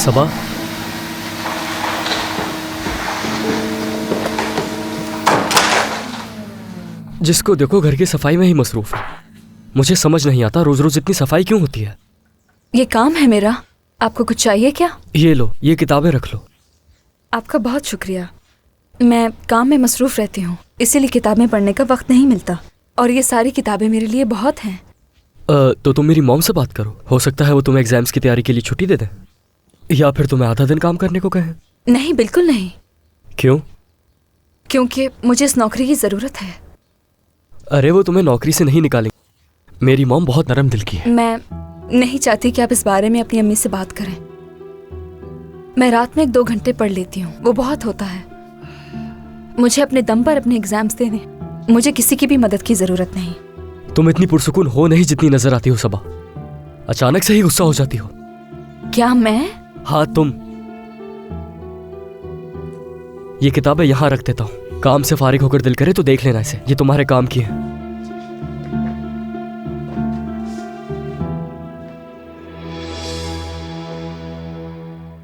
सबा, जिसको देखो घर की सफाई में ही मसरूफ है। मुझे समझ नहीं आता रोज रोज इतनी सफाई क्यों होती है। ये काम है मेरा, आपको कुछ चाहिए क्या? ये लो, ये किताबें रख लो। आपका बहुत शुक्रिया। मैं काम में मसरूफ रहती हूँ, इसीलिए किताबें पढ़ने का वक्त नहीं मिलता, और ये सारी किताबें मेरे लिए बहुत हैं। तो तुम मेरी मॉम से बात करो, हो सकता है वो तुम्हें एग्जाम्स की तैयारी के लिए छुट्टी दे दें, या फिर तुम्हें आधा दिन काम करने को कहें। नहीं, बिल्कुल नहीं। क्यों? क्योंकि मुझे इस नौकरी की ज़रूरत है। अरे वो तुम्हें नौकरी से नहीं निकालेंगे, मेरी मॉम बहुत नरम दिल की है। मैं नहीं चाहती कि आप इस बारे में अपनी अम्मी से बात करें। मैं रात में 1-2 घंटे पढ़ लेती हूँ, वो बहुत होता है। मुझे अपने दम पर अपने एग्जाम्स देने, मुझे किसी की भी मदद की ज़रूरत नहीं। तुम इतनी पुरसुकून हो नहीं जितनी नजर आती हो सबा। अचानक से ही गुस्सा हो जाती हो। क्या मैं? हाँ तुम। ये किताबें यहाँ रख देता हूँ, काम से फारिग होकर दिल करे तो देख लेना इसे, ये तुम्हारे काम की है।